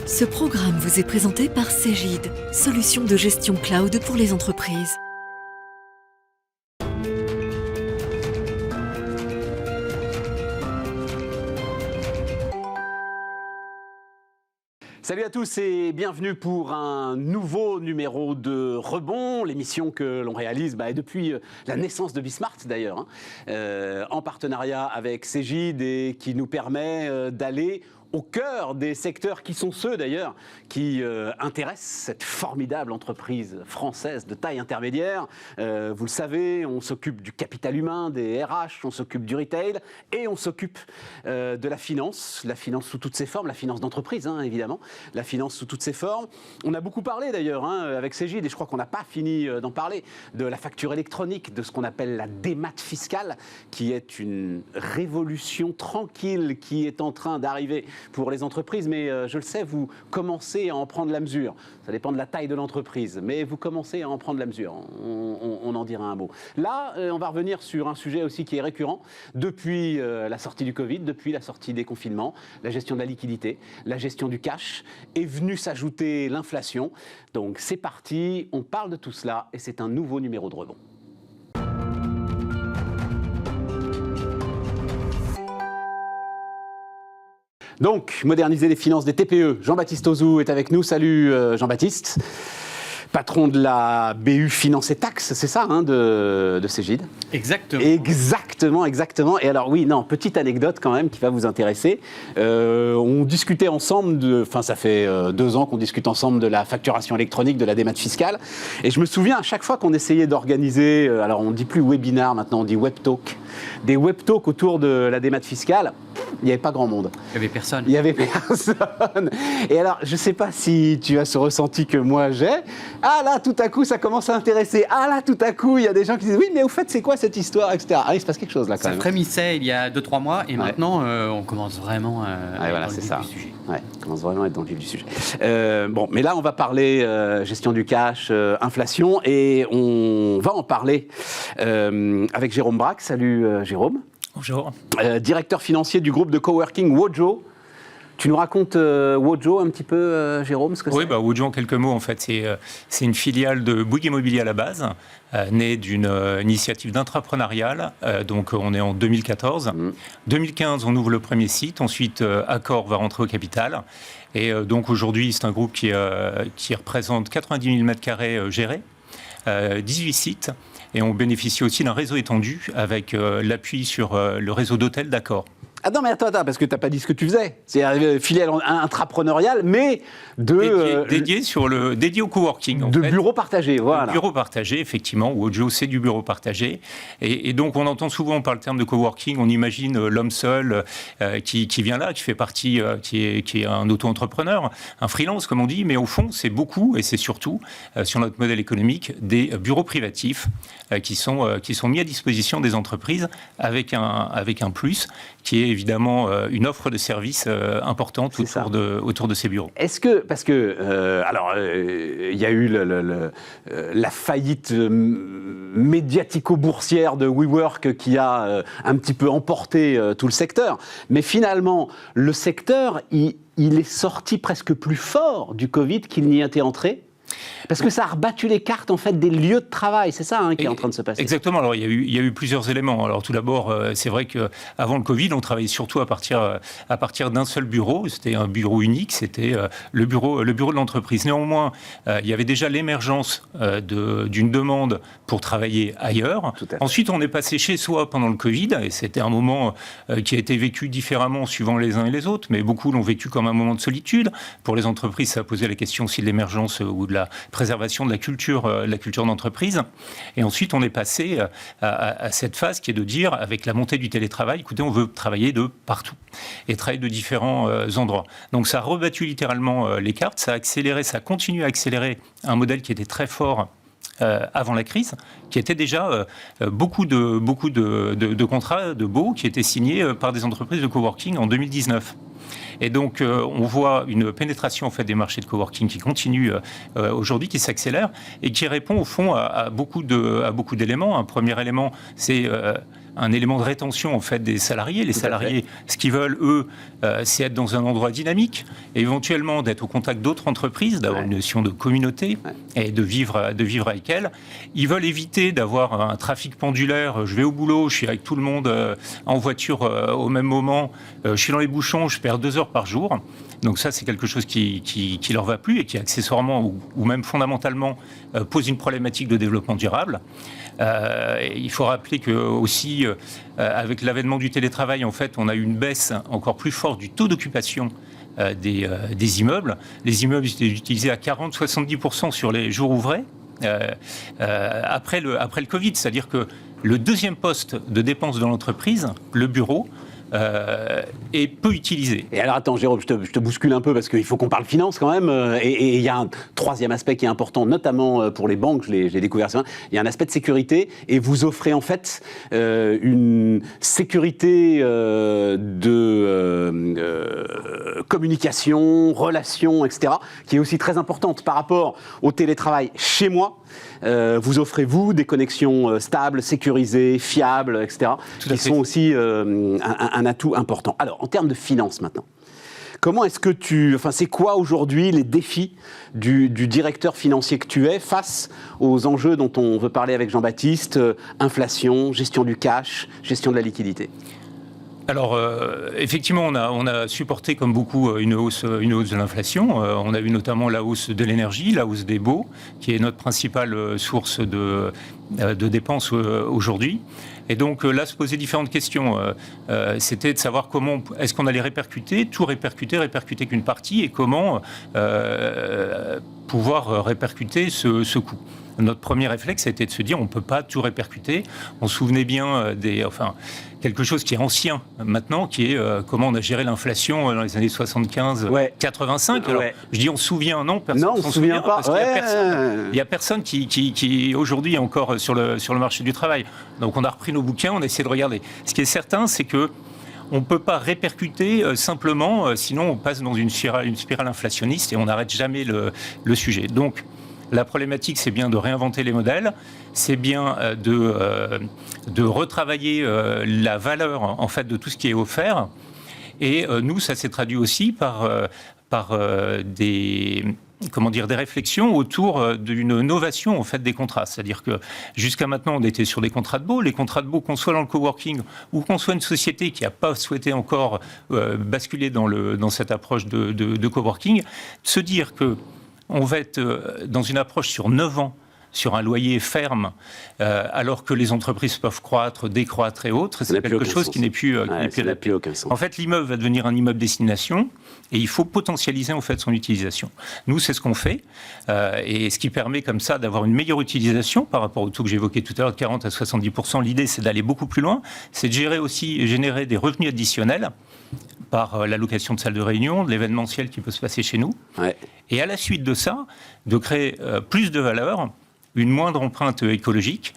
Ce programme vous est présenté par Cegid, solution de gestion cloud pour les entreprises. Salut à tous et bienvenue pour un nouveau numéro de Rebond, l'émission que l'on réalise depuis la naissance de Bismart d'ailleurs, en partenariat avec Cegid et qui nous permet d'aller au cœur des secteurs qui sont ceux d'ailleurs qui intéressent cette formidable entreprise française de taille intermédiaire. Vous le savez, on s'occupe du capital humain, des RH, on s'occupe du retail et on s'occupe de la finance sous toutes ses formes, la finance d'entreprise évidemment, la finance sous toutes ses formes. On a beaucoup parlé d'ailleurs avec Cegid et je crois qu'on n'a pas fini d'en parler, de la facture électronique, de ce qu'on appelle la démat fiscale, qui est une révolution tranquille qui est en train d'arriver pour les entreprises, mais je le sais, vous commencez à en prendre la mesure. Ça dépend de la taille de l'entreprise, mais vous commencez à en prendre la mesure. On en dira un mot. Là, on va revenir sur un sujet aussi qui est récurrent depuis la sortie du Covid, depuis la sortie des confinements, la gestion de la liquidité, la gestion du cash, est venue s'ajouter l'inflation. Donc c'est parti, on parle de tout cela et c'est un nouveau numéro de Rebond. Donc, moderniser les finances des TPE. Jean-Baptiste Auzou est avec nous. Salut Jean-Baptiste. Patron de la BU Finance et Taxes, c'est ça, de Cegid ? Exactement. Exactement. Et alors oui, petite anecdote quand même qui va vous intéresser. On discutait ensemble, ça fait 2 ans qu'on discute ensemble de la facturation électronique, de la démat fiscale. Et je me souviens à chaque fois qu'on essayait d'organiser, alors on ne dit plus webinar, maintenant on dit web talk, des web talks autour de la démat fiscale. Il n'y avait pas grand monde. Il n'y avait personne. Et alors, je ne sais pas si tu as ce ressenti que moi j'ai. Ah là, tout à coup, ça commence à intéresser. Ah là, tout à coup, il y a des gens qui disent « Oui, mais au fait, c'est quoi cette histoire ?» etc. Ah, il se passe quelque chose là quand même. Ça frémissait il y a 2-3 mois et maintenant, on commence vraiment à être dans le vif du sujet. Ouais, on commence vraiment à être dans le vif du sujet. Mais là, on va parler gestion du cash, inflation, et on va en parler avec Jérôme Braque. Salut Jérôme. Bonjour. Directeur financier du groupe de coworking Wojo. Tu nous racontes Wojo un petit peu, Jérôme, ce que c'est ? Wojo en quelques mots, en fait, c'est une filiale de Bouygues Immobilier à la base, née d'une initiative d'intrapreneurial. Donc on est en 2014. 2015, on ouvre le premier site. Ensuite, Accor va rentrer au capital. Et donc aujourd'hui, c'est un groupe qui représente 90 000 m² gérés, 18 sites. Et on bénéficie aussi d'un réseau étendu avec l'appui sur le réseau d'hôtels d'Accor. Ah non, mais attends, parce que tu n'as pas dit ce que tu faisais. C'est une filiale intrapreneuriale, mais dédié au coworking. Bureaux partagés, voilà. Bureaux partagés, effectivement. Wojo, c'est du bureau partagé. Et donc, on entend souvent par le terme de coworking, on imagine l'homme seul qui vient là, qui fait partie, qui est un auto-entrepreneur, un freelance, comme on dit. Mais au fond, c'est beaucoup, et c'est surtout, sur notre modèle économique, des bureaux privatifs qui sont mis à disposition des entreprises avec un plus, qui est évidemment une offre de services importante autour de ces bureaux. Est-ce que, parce que, il y a eu la faillite médiatico-boursière de WeWork qui a un petit peu emporté tout le secteur, mais finalement, le secteur, il est sorti presque plus fort du Covid qu'il n'y était entré. Parce que ça a rebattu les cartes en fait des lieux de travail, c'est ça qui est en train de se passer. Exactement. Alors il y a eu plusieurs éléments. Alors tout d'abord, c'est vrai que avant le Covid, on travaillait surtout à partir d'un seul bureau. C'était un bureau unique, c'était le bureau de l'entreprise. Néanmoins, il y avait déjà l'émergence d'une demande pour travailler ailleurs. Ensuite, on est passé chez soi pendant le Covid, et c'était un moment qui a été vécu différemment suivant les uns et les autres, mais beaucoup l'ont vécu comme un moment de solitude. Pour les entreprises, ça a posé la question aussi de l'émergence ou de la préservation de la culture d'entreprise. Et ensuite, on est passé à cette phase qui est de dire, avec la montée du télétravail, écoutez, on veut travailler de partout et travailler de différents endroits. Donc ça a rebattu littéralement les cartes, ça a accéléré, ça continue à accélérer un modèle qui était très fort avant la crise, qui était déjà beaucoup de contrats de baux qui étaient signés par des entreprises de coworking en 2019. Et donc, on voit une pénétration en fait, des marchés de coworking qui continue aujourd'hui, qui s'accélère et qui répond au fond à beaucoup d'éléments. Un premier élément, c'est un élément de rétention en fait des salariés. Les salariés, ce qu'ils veulent, eux, c'est être dans un endroit dynamique, et éventuellement d'être au contact d'autres entreprises, d'avoir une notion de communauté et de vivre avec elles. Ils veulent éviter d'avoir un trafic pendulaire. Je vais au boulot, je suis avec tout le monde en voiture au même moment, je suis dans les bouchons, je perds 2 heures par jour. Donc ça, c'est quelque chose qui leur va plus et qui accessoirement ou même fondamentalement pose une problématique de développement durable. Il faut rappeler que aussi, avec l'avènement du télétravail, en fait, on a eu une baisse encore plus forte du taux d'occupation des immeubles. Les immeubles étaient utilisés à 40-70% sur les jours ouvrés après le Covid. C'est-à-dire que le deuxième poste de dépense dans l'entreprise, le bureau, est peu utilisé. Et alors attends Jérôme, je te bouscule un peu parce qu'il faut qu'on parle finance quand même, et il y a un troisième aspect qui est important, notamment pour les banques, je l'ai découvert ça, il y a un aspect de sécurité, et vous offrez en fait une sécurité de communication, relations, etc., qui est aussi très importante par rapport au télétravail chez moi. Vous offrez, vous, des connexions stables, sécurisées, fiables, etc., qui sont aussi un atout important. Alors, en termes de finances maintenant, comment est-ce que c'est quoi aujourd'hui les défis du directeur financier que tu es face aux enjeux dont on veut parler avec Jean-Baptiste, inflation, gestion du cash, gestion de la liquidité ? Alors, effectivement, on a supporté comme beaucoup une hausse de l'inflation. On a eu notamment la hausse de l'énergie, la hausse des baux, qui est notre principale source de dépenses aujourd'hui. Et donc là, se poser différentes questions. C'était de savoir comment est-ce qu'on allait répercuter qu'une partie, et comment pouvoir répercuter ce coût. Notre premier réflexe a été de se dire on ne peut pas tout répercuter. On se souvenait bien quelque chose qui est ancien maintenant, qui est comment on a géré l'inflation dans les années 75-85. Alors, je dis on se souvient, non, personne ne s'en souvient pas. Parce qu'il n'y a personne qui aujourd'hui est encore sur le marché du travail. Donc on a repris nos bouquins, on a essayé de regarder. Ce qui est certain, c'est que on ne peut pas répercuter simplement, sinon on passe dans une spirale inflationniste et on n'arrête jamais le sujet. Donc, la problématique, c'est bien de réinventer les modèles, c'est bien de retravailler la valeur en fait de tout ce qui est offert. Et nous, ça s'est traduit aussi par des réflexions autour d'une novation en fait des contrats. C'est-à-dire que jusqu'à maintenant, on était sur des contrats de baux. Les contrats de baux, qu'on soit dans le coworking ou qu'on soit une société qui n'a pas souhaité encore basculer dans cette approche de coworking, se dire que on va être dans une approche sur 9 ans, sur un loyer ferme, alors que les entreprises peuvent croître, décroître et autres, c'est quelque chose qui n'est plus adapté. En fait, l'immeuble va devenir un immeuble destination et il faut potentialiser en fait son utilisation. Nous, c'est ce qu'on fait, et ce qui permet comme ça d'avoir une meilleure utilisation par rapport au taux que j'évoquais tout à l'heure de 40 à 70%. L'idée, c'est d'aller beaucoup plus loin, c'est de générer des revenus additionnels par l'allocation de salles de réunion, de l'événementiel qui peut se passer chez nous. Ouais. Et à la suite de ça, de créer plus de valeur, une moindre empreinte écologique,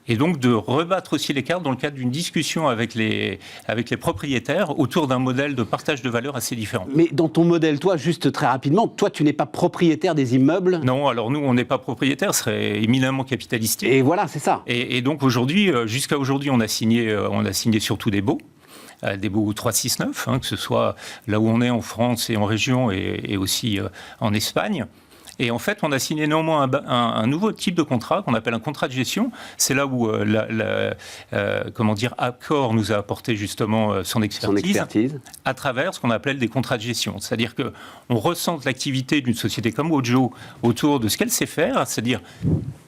et donc de rebattre aussi les cartes dans le cadre d'une discussion avec les propriétaires autour d'un modèle de partage de valeur assez différent. Mais dans ton modèle, toi, juste très rapidement, toi, tu n'es pas propriétaire des immeubles ? Non, alors nous, on n'est pas propriétaire, ce serait éminemment capitalistique. Et voilà, c'est ça. Et donc aujourd'hui, jusqu'à aujourd'hui, on a signé surtout des baux 369, que ce soit là où on est en France et en région et aussi en Espagne. Et en fait, on a signé néanmoins un nouveau type de contrat qu'on appelle un contrat de gestion. C'est là où Accor nous a apporté justement son expertise à travers ce qu'on appelle des contrats de gestion. C'est-à-dire qu'on ressent l'activité d'une société comme Wojo autour de ce qu'elle sait faire, c'est-à-dire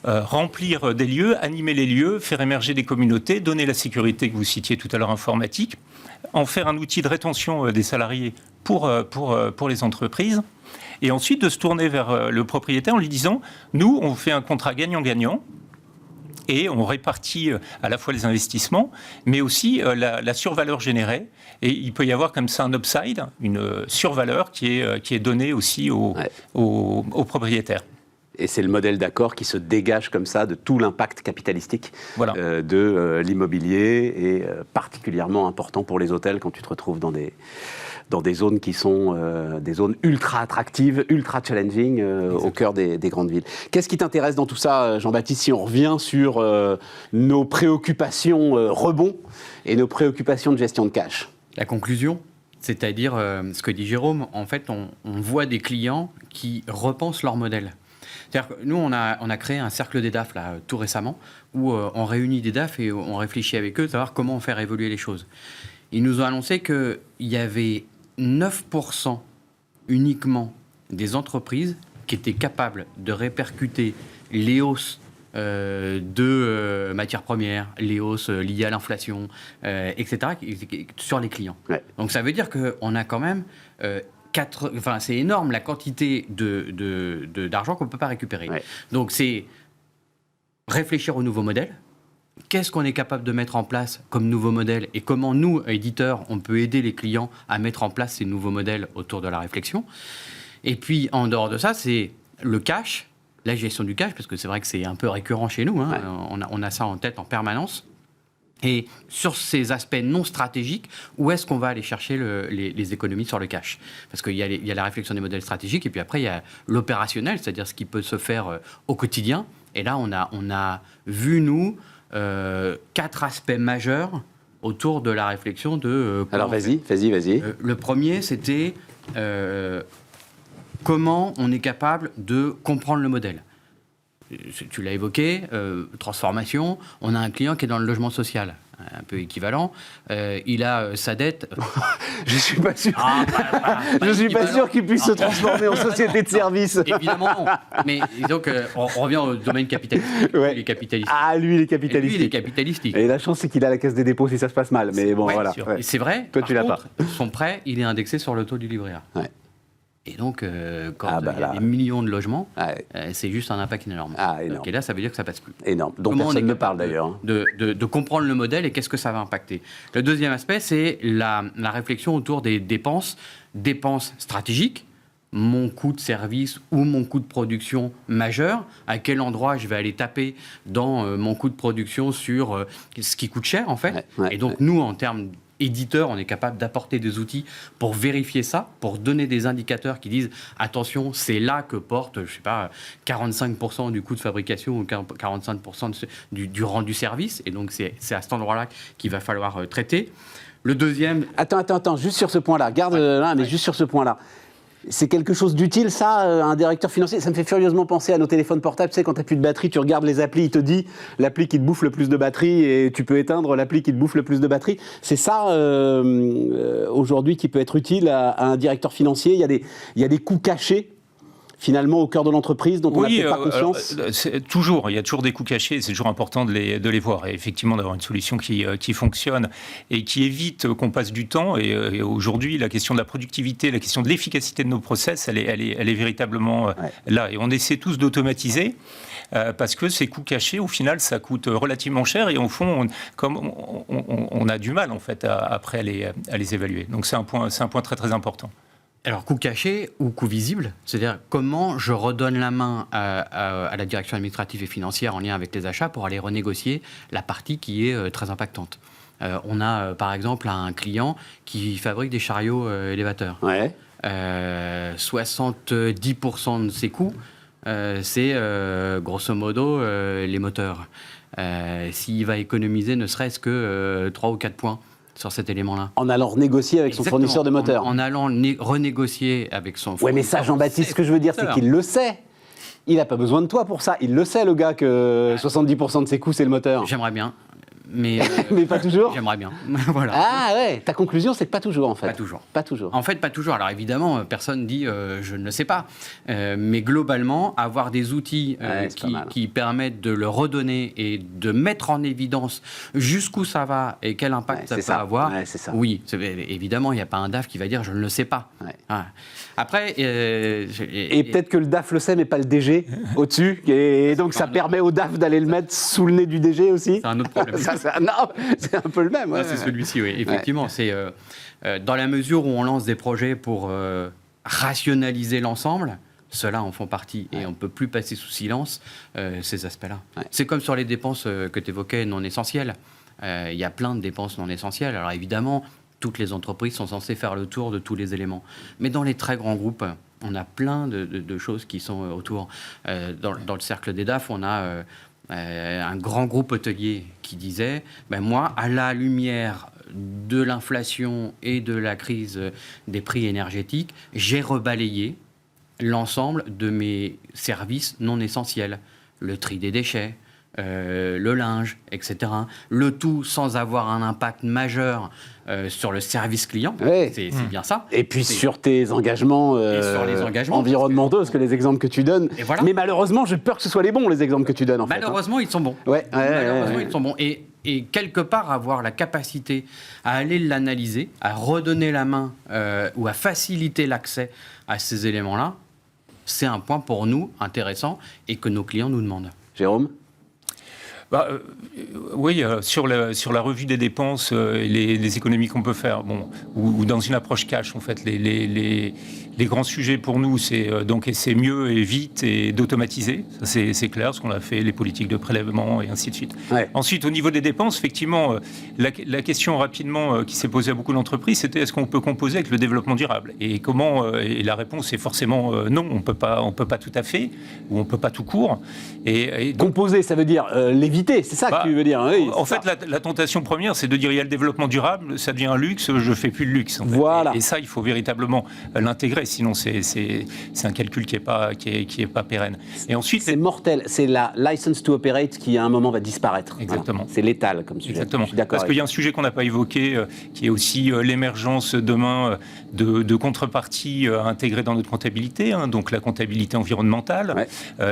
remplir des lieux, animer les lieux, faire émerger des communautés, donner la sécurité que vous citiez tout à l'heure informatique, en faire un outil de rétention des salariés pour les entreprises. Et ensuite de se tourner vers le propriétaire en lui disant « Nous, on fait un contrat gagnant-gagnant et on répartit à la fois les investissements, mais aussi la survaleur générée. Et il peut y avoir comme ça un upside, une survaleur qui est donnée aussi aux propriétaires. » Et c'est le modèle d'accord qui se dégage comme ça de tout l'impact capitalistique de l'immobilier et particulièrement important pour les hôtels quand tu te retrouves dans des zones qui sont des zones ultra attractives, ultra challenging au cœur des grandes villes. Qu'est-ce qui t'intéresse dans tout ça, Jean-Baptiste, si on revient sur nos préoccupations rebond et nos préoccupations de gestion de cash? La conclusion, c'est-à-dire ce que dit Jérôme, en fait, on voit des clients qui repensent leur modèle. C'est-à-dire que nous, on a créé un cercle des DAF là, tout récemment, où on réunit des DAF et on réfléchit avec eux, savoir comment faire évoluer les choses. Ils nous ont annoncé qu'il y avait 9% uniquement des entreprises qui étaient capables de répercuter les hausses de matières premières, les hausses liées à l'inflation, etc., sur les clients. Ouais. Donc ça veut dire qu'on a quand même... c'est énorme la quantité d'argent qu'on ne peut pas récupérer. Ouais. Donc c'est réfléchir au nouveau modèle. Qu'est-ce qu'on est capable de mettre en place comme nouveau modèle et comment nous, éditeurs, on peut aider les clients à mettre en place ces nouveaux modèles autour de la réflexion. Et puis en dehors de ça, c'est le cash, la gestion du cash, parce que c'est vrai que c'est un peu récurrent chez nous, hein. Ouais. On a ça en tête en permanence. Et sur ces aspects non stratégiques, où est-ce qu'on va aller chercher les économies sur le cash? Parce qu'il y a la réflexion des modèles stratégiques, et puis après, il y a l'opérationnel, c'est-à-dire ce qui peut se faire au quotidien. Et là, on a vu, nous, 4 aspects majeurs autour de la réflexion de... Alors, vas-y. Le premier, c'était comment on est capable de comprendre le modèle. Tu l'as évoqué, transformation, on a un client qui est dans le logement social, un peu équivalent, il a sa dette... Je ne suis pas sûr, je suis pas sûr qu'il puisse se transformer en société de service. Évidemment non, mais donc on revient au domaine capitalistique. Ouais. Il est capitaliste. Ah, lui il est capitalistique. Et lui il est capitalistique. Et la chance c'est qu'il a la caisse des dépôts si ça se passe mal, mais bon voilà. Ouais. Et c'est vrai, toi tu l'as pas. Son prêt, il est indexé sur le taux du livret A. Ouais. Et donc, quand il y a des millions de logements, c'est juste un impact énorme. Énorme. Et là, ça veut dire que ça passe plus. Énorme. Donc personne ne parle d'ailleurs. De comprendre le modèle et qu'est-ce que ça va impacter. Le deuxième aspect, c'est la réflexion autour des dépenses stratégiques. Mon coût de service ou mon coût de production majeur, à quel endroit je vais aller taper dans mon coût de production sur ce qui coûte cher, en fait. Et donc, nous, en termes éditeur, on est capable d'apporter des outils pour vérifier ça, pour donner des indicateurs qui disent attention, c'est là que porte, 45% du coût de fabrication ou 45% du rendu service. Et donc, c'est à cet endroit-là qu'il va falloir traiter. Le deuxième... Attends, juste sur ce point-là. Garde là, mais juste sur ce point-là. C'est quelque chose d'utile, ça, un directeur financier? Ça me fait furieusement penser à nos téléphones portables. Tu sais, quand tu n'as plus de batterie, tu regardes les applis, il te dit l'appli qui te bouffe le plus de batterie et tu peux éteindre l'appli qui te bouffe le plus de batterie. C'est ça, aujourd'hui, qui peut être utile à un directeur financier. Il y a des coûts cachés, finalement, au cœur de l'entreprise, dont on n'a peut-être pas conscience. Il y a toujours des coûts cachés, c'est toujours important de les voir. Et effectivement, d'avoir une solution qui fonctionne et qui évite qu'on passe du temps. Et aujourd'hui, la question de la productivité, la question de l'efficacité de nos process, elle est véritablement là. Et on essaie tous d'automatiser. Parce que ces coûts cachés, au final, ça coûte relativement cher et au fond, on a du mal en fait après à les évaluer. Donc c'est un point très très important. Alors, coût caché ou coût visible, c'est-à-dire comment je redonne la main à la direction administrative et financière en lien avec les achats pour aller renégocier la partie qui est très impactante. On a par exemple un client qui fabrique des chariots élévateurs. Ouais. 70% de ses coûts, c'est grosso modo les moteurs. S'il va économiser ne serait-ce que 3 ou 4 points sur cet élément-là. En allant renégocier avec son fournisseur de moteurs. En allant renégocier avec son fournisseur. Oui, mais ça, Jean-Baptiste, ce que je veux dire, c'est qu'il le sait. Il n'a pas besoin de toi pour ça. Il le sait, le gars, que 70% de ses coûts, c'est le moteur. J'aimerais bien. Mais pas toujours. J'aimerais bien. Voilà. Ah ouais, ta conclusion, c'est que pas toujours, en fait. Pas toujours. Pas toujours. En fait, pas toujours. Alors évidemment, personne dit je ne le sais pas. Mais globalement, avoir des outils qui permettent de le redonner et de mettre en évidence jusqu'où ça va et quel impact ça peut avoir. Ouais, c'est ça. Oui, évidemment, il n'y a pas un DAF qui va dire je ne le sais pas. Ouais. Ah. Après... et peut-être que le DAF le sait, mais pas le DG au-dessus. Et donc ça permet au DAF d'aller le mettre sous le nez du DG aussi. C'est un autre problème. Non, c'est un peu le même. Ouais. C'est celui-ci, oui. Effectivement, c'est dans la mesure où on lance des projets pour rationaliser l'ensemble, ceux-là en font partie. Et on ne peut plus passer sous silence ces aspects-là. Ouais. C'est comme sur les dépenses que tu évoquais, non essentielles. Il y a plein de dépenses non essentielles. Alors évidemment, toutes les entreprises sont censées faire le tour de tous les éléments. Mais dans les très grands groupes, on a plein de choses qui sont autour. Dans le cercle des DAF, on a un grand groupe hôtelier qui disait moi, à la lumière de l'inflation et de la crise des prix énergétiques, j'ai rebalayé l'ensemble de mes services non essentiels. Le tri des déchets, le linge, etc. Le tout sans avoir un impact majeur sur le service client. Ouais. C'est bien ça. Et puis sur tes engagements, sur les engagements environnementaux, parce que les exemples que tu donnes... Et voilà. Mais malheureusement, j'ai peur que ce soit les bons, les exemples que tu donnes, en Malheureusement, ils sont bons. Ouais, Malheureusement, ils sont bons. Et quelque part, avoir la capacité à aller l'analyser, à redonner la main ou à faciliter l'accès à ces éléments-là, c'est un point pour nous intéressant et que nos clients nous demandent. Jérôme ? Oui, sur la revue des dépenses et les économies qu'on peut faire, ou dans une approche cash, en fait, les grands sujets pour nous, c'est mieux et vite et d'automatiser. Ça, c'est clair, ce qu'on a fait, les politiques de prélèvement et ainsi de suite. Ouais. Ensuite, au niveau des dépenses, effectivement, la question rapidement qui s'est posée à beaucoup d'entreprises, c'était est-ce qu'on peut composer avec le développement durable ? Et comment et la réponse est forcément non, on peut pas tout à fait, ou on peut pas tout court. Et donc, Composer, ça veut dire l'éviter, c'est ça que tu veux dire. Oui, en fait, la tentation première, c'est de dire il y a le développement durable, ça devient un luxe, je fais plus de luxe. En fait. Voilà. Et ça, il faut véritablement l'intégrer, sinon c'est un calcul qui est pas pérenne. Et ensuite, c'est mortel. C'est la license to operate qui, à un moment, va disparaître. Exactement. Voilà. C'est létal comme sujet. Exactement. Je suis d'accord. Parce qu'il y a un sujet qu'on n'a pas évoqué, qui est aussi l'émergence demain de contreparties intégrées dans notre comptabilité, donc la comptabilité environnementale,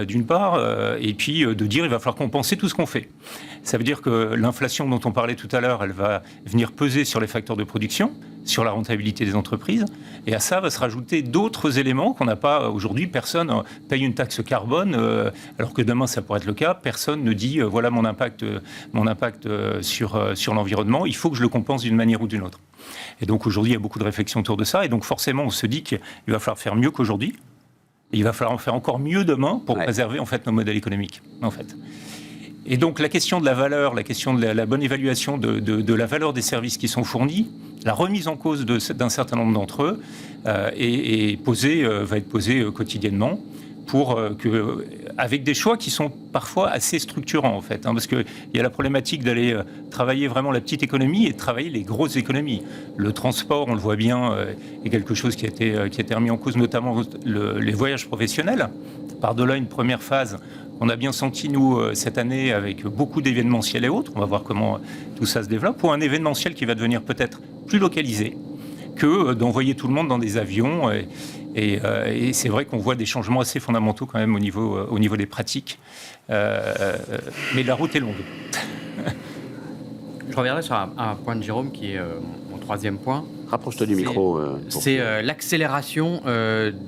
d'une part, et puis de dire il va falloir compenser tout ce qu'on fait. Ça veut dire que l'inflation dont on parlait tout à l'heure, elle va venir peser sur les facteurs de production, sur la rentabilité des entreprises, et à ça va se rajouter d'autres éléments qu'on n'a pas aujourd'hui. Personne paye une taxe carbone, alors que demain ça pourrait être le cas. Personne ne dit voilà mon impact sur l'environnement, il faut que je le compense d'une manière ou d'une autre. Et donc aujourd'hui il y a beaucoup de réflexions autour de ça, et donc forcément on se dit qu'il va falloir faire mieux qu'aujourd'hui. Il va falloir en faire encore mieux demain pour préserver en fait nos modèles économiques. En fait. Et donc la question de la valeur, la question de la bonne évaluation de la valeur des services qui sont fournis, la remise en cause d'un certain nombre d'entre eux va être posée quotidiennement avec des choix qui sont parfois assez structurants en fait, parce qu'il y a la problématique d'aller travailler vraiment la petite économie et de travailler les grosses économies. Le transport, on le voit bien, est quelque chose qui a été remis en cause, notamment les voyages professionnels. Par-delà une première phase, on a bien senti, nous, cette année, avec beaucoup d'événementiels et autres, on va voir comment tout ça se développe, pour un événementiel qui va devenir peut-être plus localisé que d'envoyer tout le monde dans des avions. Et c'est vrai qu'on voit des changements assez fondamentaux quand même au niveau des pratiques. Mais la route est longue. Je reviendrai sur un point de Jérôme qui est mon troisième point. Rapproche-toi du micro. C'est l'accélération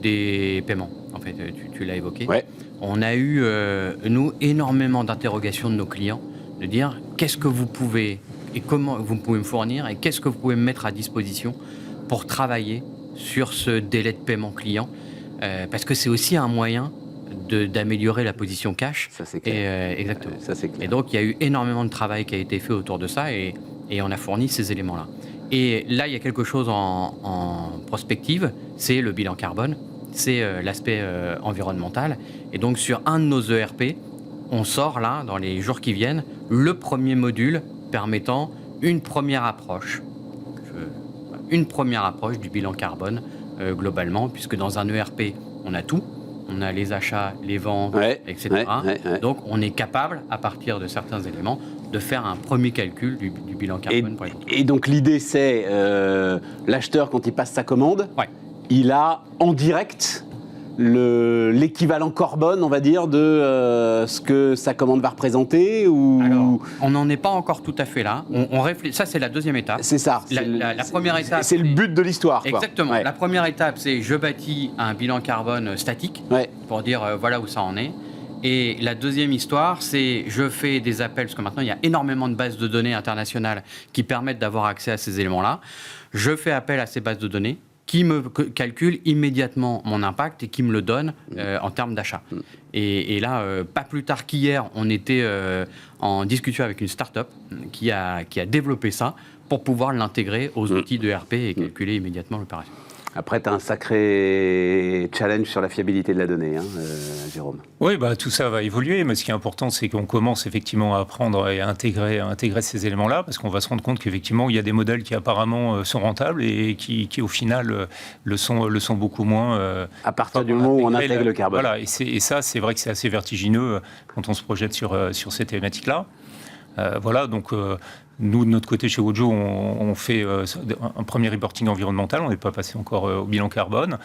des paiements. En fait, tu l'as évoqué. Ouais. On a eu, nous, énormément d'interrogations de nos clients, de dire qu'est-ce que vous pouvez et comment vous pouvez me fournir et qu'est-ce que vous pouvez me mettre à disposition pour travailler sur ce délai de paiement client, parce que c'est aussi un moyen d'améliorer la position cash. Ça, c'est clair. Exactement. Ça, c'est clair. Et donc, il y a eu énormément de travail qui a été fait autour de ça et on a fourni ces éléments-là. Et là, il y a quelque chose en prospective, c'est le bilan carbone, c'est l'aspect environnemental. Et donc, sur un de nos ERP, on sort là, dans les jours qui viennent, le premier module permettant une première approche du bilan carbone globalement, puisque dans un ERP, on a tout. On a les achats, les ventes, etc. Donc, on est capable, à partir de certains éléments, de faire un premier calcul du bilan carbone pour les entreprises. Et donc, l'idée, c'est l'acheteur, quand il passe sa commande, il a en direct l'équivalent carbone, on va dire, de ce que sa commande va représenter ou... Alors, on n'en est pas encore tout à fait là. On réfléchit. Ça, c'est la deuxième étape. C'est ça. La première étape... C'est le but de l'histoire. Exactement. La première étape, c'est je bâtis un bilan carbone statique pour dire voilà où ça en est. Et la deuxième histoire, c'est je fais des appels, parce que maintenant, il y a énormément de bases de données internationales qui permettent d'avoir accès à ces éléments-là. Je fais appel à ces bases de données qui me calcule immédiatement mon impact et qui me le donne en termes d'achat. Et là, pas plus tard qu'hier, on était en discussion avec une start-up qui a développé ça pour pouvoir l'intégrer aux outils de RP et calculer immédiatement l'opération. Après, tu as un sacré challenge sur la fiabilité de la donnée, Jérôme. Oui, tout ça va évoluer, mais ce qui est important, c'est qu'on commence effectivement à apprendre et à intégrer ces éléments-là, parce qu'on va se rendre compte qu'effectivement, il y a des modèles qui apparemment sont rentables et qui au final, le sont beaucoup moins. À partir du moment où on intègre le carbone. Voilà, et ça, c'est vrai que c'est assez vertigineux quand on se projette sur ces thématiques-là. Voilà, donc nous, de notre côté, chez Wojo, on fait un premier reporting environnemental. On n'est pas passé encore au bilan carbone.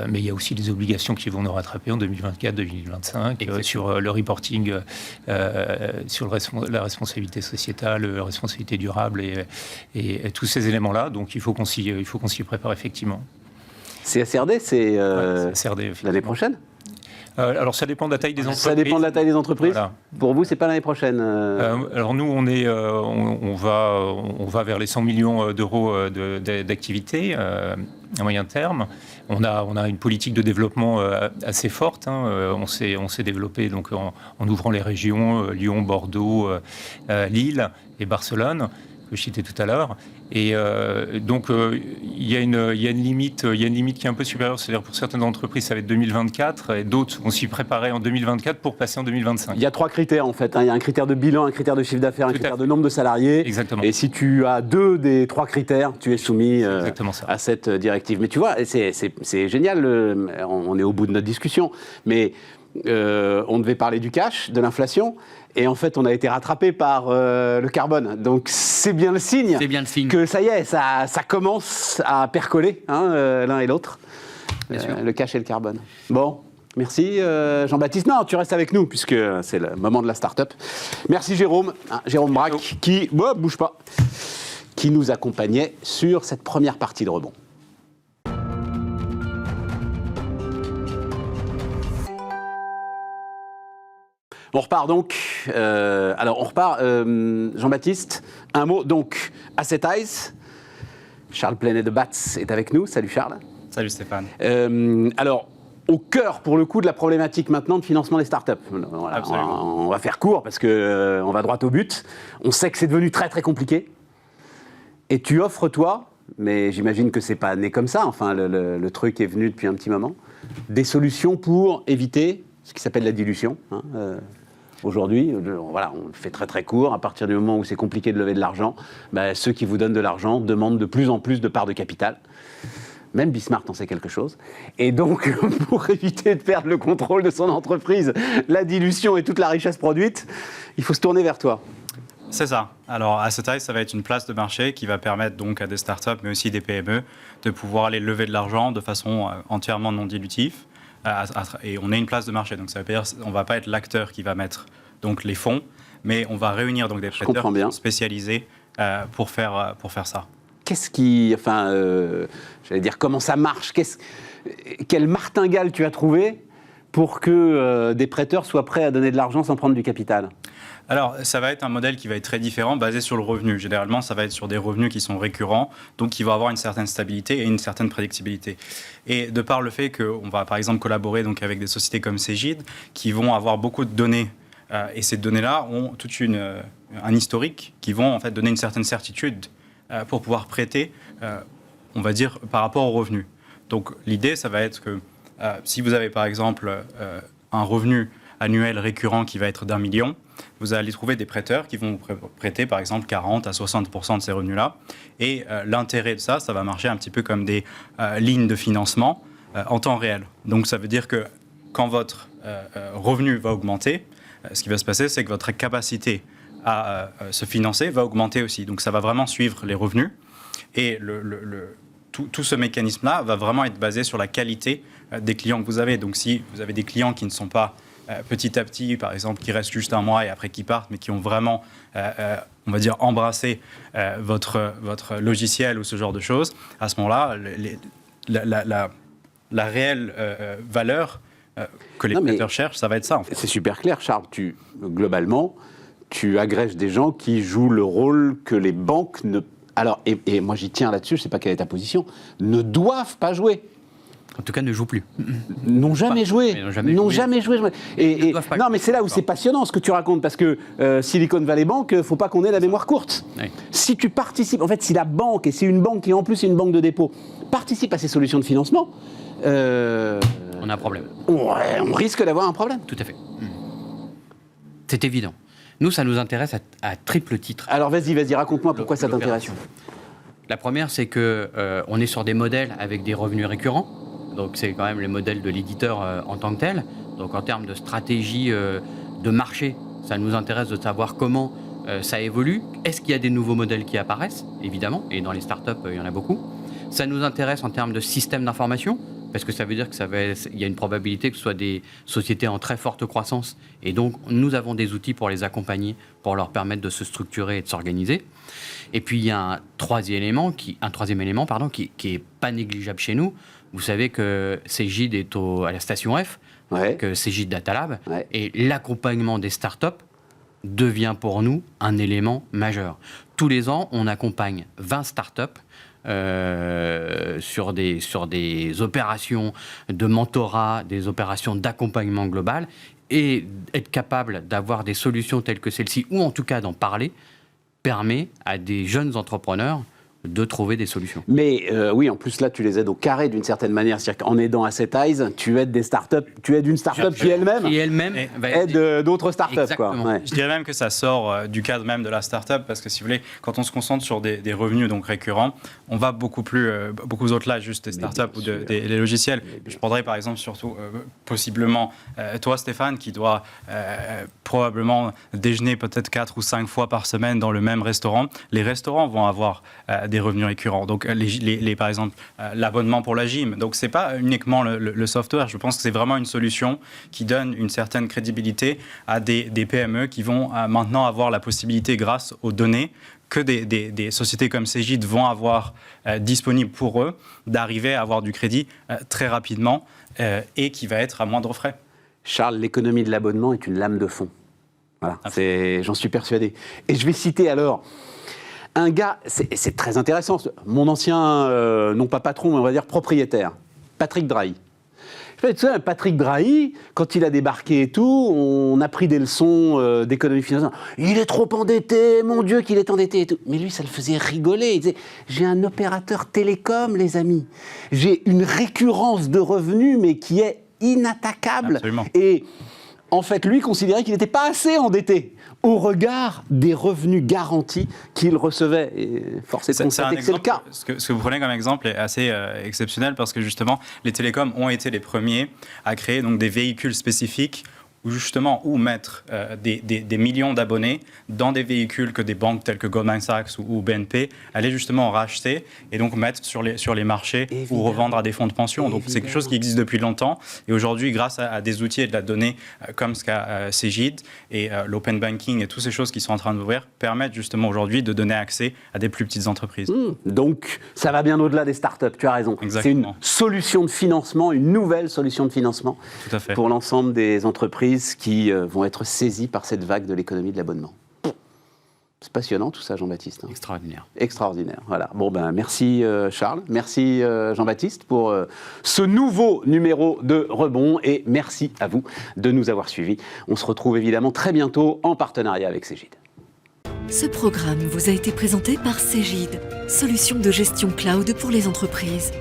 Mais il y a aussi des obligations qui vont nous rattraper en 2024-2025 sur le reporting, sur la responsabilité sociétale, la responsabilité durable et tous ces éléments-là. Donc il faut qu'on s'y prépare effectivement. CSRD, c'est CSRD, l'année prochaine. Alors ça dépend de la taille des entreprises. Ça dépend de la taille des entreprises. Voilà. Pour vous, c'est pas l'année prochaine. Alors nous, on va vers les 100 millions d'euros d'activité à moyen terme. On a une politique de développement assez forte. On s'est développé donc en ouvrant les régions Lyon, Bordeaux, Lille et Barcelone, que je citais tout à l'heure. Et donc, il y a une limite qui est un peu supérieure. C'est-à-dire, pour certaines entreprises, ça va être 2024, et d'autres vont s'y préparer en 2024 pour passer en 2025. Il y a 3 critères, en fait. Il y a un critère de bilan, un critère de chiffre d'affaires, un critère de nombre de salariés. Exactement. Et si tu as 2 des 3 critères, tu es soumis à cette directive. Mais tu vois, c'est génial. On est au bout de notre discussion. Mais on devait parler du cash, de l'inflation. Et en fait, on a été rattrapé par le carbone. Donc, c'est bien le signe. C'est bien le signe. Que ça y est, ça commence à percoler, l'un et l'autre. Le cash et le carbone. Bon, merci Jean-Baptiste. Non, tu restes avec nous, puisque c'est le moment de la start-up. Merci Jérôme. Jérôme Braque, qui, bouge pas, qui nous accompagnait sur cette première partie de rebond. On repart donc. Jean-Baptiste, un mot. Donc, Asset Eyes. Charles Plenet de Batz est avec nous. Salut Charles. Salut Stéphane. Alors, au cœur, pour le coup, de la problématique maintenant de financement des startups. Voilà, on va faire court parce qu'on va droit au but. On sait que c'est devenu très très compliqué. Et tu offres, toi, mais j'imagine que c'est pas né comme ça, enfin le truc est venu depuis un petit moment, des solutions pour éviter ce qui s'appelle la dilution. Aujourd'hui, voilà, on le fait très très court. À partir du moment où c'est compliqué de lever de l'argent, ceux qui vous donnent de l'argent demandent de plus en plus de parts de capital. Même Bismarck en sait quelque chose. Et donc, pour éviter de perdre le contrôle de son entreprise, la dilution et toute la richesse produite, il faut se tourner vers toi. C'est ça. Alors, Asset Eyes, ça va être une place de marché qui va permettre donc à des startups, mais aussi des PME, de pouvoir aller lever de l'argent de façon entièrement non dilutive. Et on est une place de marché, donc ça veut dire qu'on ne va pas être l'acteur qui va mettre donc les fonds, mais on va réunir donc des prêteurs spécialisés pour faire ça. Qu'est-ce qui, j'allais dire, comment ça marche ? Quelle martingale tu as trouvé pour que des prêteurs soient prêts à donner de l'argent sans prendre du capital ? Alors, ça va être un modèle qui va être très différent, basé sur le revenu. Généralement, ça va être sur des revenus qui sont récurrents, donc qui vont avoir une certaine stabilité et une certaine prédictibilité. Et de par le fait qu'on va, par exemple, collaborer donc, avec des sociétés comme Cegid, qui vont avoir beaucoup de données, et ces données-là ont tout un historique, qui vont en fait donner une certaine certitude pour pouvoir prêter, on va dire, par rapport aux revenus. Donc, l'idée, ça va être que si vous avez, par exemple, un revenu annuel récurrent qui va être d'1 million, vous allez trouver des prêteurs qui vont vous prêter par exemple 40 à 60% de ces revenus-là. Et l'intérêt de ça va marcher un petit peu comme des lignes de financement en temps réel. Donc ça veut dire que quand votre revenu va augmenter, ce qui va se passer, c'est que votre capacité à se financer va augmenter aussi. Donc ça va vraiment suivre les revenus. Et tout ce mécanisme-là va vraiment être basé sur la qualité des clients que vous avez. Donc si vous avez des clients qui ne sont pas petit à petit, par exemple, qui restent juste un mois et après qui partent, mais qui ont vraiment, on va dire, embrassé votre logiciel ou ce genre de choses, à ce moment-là, la réelle valeur que les prêteurs cherchent, ça va être ça, en fait. C'est super clair, Charles. Globalement, tu agrèges des gens qui jouent le rôle que les banques alors, et moi j'y tiens là-dessus, je ne sais pas quelle est ta position, ne doivent pas jouer. En tout cas, ne jouent plus. N'ont jamais joué. N'ont jamais joué. Et non, mais c'est là où c'est passionnant ce que tu racontes, parce que Silicon Valley Bank, il ne faut pas qu'on ait la mémoire courte. Oui. Si tu participes, en fait, si la banque, et c'est une banque qui en plus est une banque de dépôt, participe à ces solutions de financement, On a un problème. on risque d'avoir un problème. Tout à fait. C'est évident. Nous, ça nous intéresse à triple titre. Alors vas-y, raconte-moi pourquoi ça t'intéresse. La première, c'est qu'on est sur des modèles avec des revenus récurrents. Donc, c'est quand même les modèles de l'éditeur en tant que tel. Donc, en termes de stratégie de marché, ça nous intéresse de savoir comment ça évolue. Est-ce qu'il y a des nouveaux modèles qui apparaissent? Évidemment. Et dans les startups, il y en a beaucoup. Ça nous intéresse en termes de système d'information, parce que ça veut dire qu'il y a une probabilité que ce soit des sociétés en très forte croissance. Et donc, nous avons des outils pour les accompagner, pour leur permettre de se structurer et de s'organiser. Et puis, il y a un troisième élément qui est pas négligeable chez nous. Vous savez que Cegid est à la station F, que Cegid Data Lab, et l'accompagnement des startups devient pour nous un élément majeur. Tous les ans, on accompagne 20 startups sur des opérations de mentorat, des opérations d'accompagnement global, et être capable d'avoir des solutions telles que celle-ci, ou en tout cas d'en parler, permet à des jeunes entrepreneurs de trouver des solutions. Mais oui, en plus là, tu les aides au carré d'une certaine manière. C'est-à-dire qu'en aidant Asset Eyes, tu aides des startups, tu aides une startup qui elle-même aide d'autres startups. Quoi. Ouais. Je dirais même que ça sort du cadre même de la startup, parce que si vous voulez, quand on se concentre sur des revenus donc récurrents, on va beaucoup au-delà juste des startups ou des logiciels. Je prendrais par exemple surtout possiblement toi Stéphane, qui doit probablement déjeuner peut-être 4 ou 5 fois par semaine dans le même restaurant. Les restaurants vont avoir des revenus récurrents. Donc, par exemple, l'abonnement pour la gym. Donc, ce n'est pas uniquement le software. Je pense que c'est vraiment une solution qui donne une certaine crédibilité à des PME qui vont maintenant avoir la possibilité, grâce aux données que des sociétés comme Cegid vont avoir disponibles pour eux, d'arriver à avoir du crédit très rapidement et qui va être à moindre frais. Charles, l'économie de l'abonnement est une lame de fond. Voilà, j'en suis persuadé. Et je vais citer alors un gars, c'est très intéressant, mon ancien, non pas patron, mais on va dire propriétaire, Patrick Drahi. Tu sais, Patrick Drahi, quand il a débarqué et tout, on a pris des leçons d'économie financière. Il est trop endetté, mon Dieu qu'il est endetté et tout. Mais lui, ça le faisait rigoler. Il disait, j'ai un opérateur télécom, les amis. J'ai une récurrence de revenus, mais qui est inattaquable. Absolument. Et en fait, lui considérait qu'il n'était pas assez endetté au regard des revenus garantis qu'il recevait. Et force est de constater que c'est le cas. Ce que vous prenez comme exemple est assez exceptionnel, parce que justement, les télécoms ont été les premiers à créer donc des véhicules spécifiques où mettre des millions d'abonnés dans des véhicules que des banques telles que Goldman Sachs ou BNP allaient justement racheter et donc mettre sur les marchés ou revendre à des fonds de pension. Donc c'est quelque chose qui existe depuis longtemps, et aujourd'hui, grâce à des outils et de la donnée comme ce qu'a Cegid et l'open banking et toutes ces choses qui sont en train d'ouvrir, permettent justement aujourd'hui de donner accès à des plus petites entreprises. Donc ça va bien au-delà des startups, tu as raison. Exactement. C'est une solution de financement, une nouvelle solution de financement pour l'ensemble des entreprises qui vont être saisies par cette vague de l'économie de l'abonnement. C'est passionnant tout ça, Jean-Baptiste. Hein. Extraordinaire. Extraordinaire, voilà. Bon ben merci Charles, merci Jean-Baptiste pour ce nouveau numéro de Rebond, et merci à vous de nous avoir suivis. On se retrouve évidemment très bientôt en partenariat avec Cegid. Ce programme vous a été présenté par Cegid, solution de gestion cloud pour les entreprises.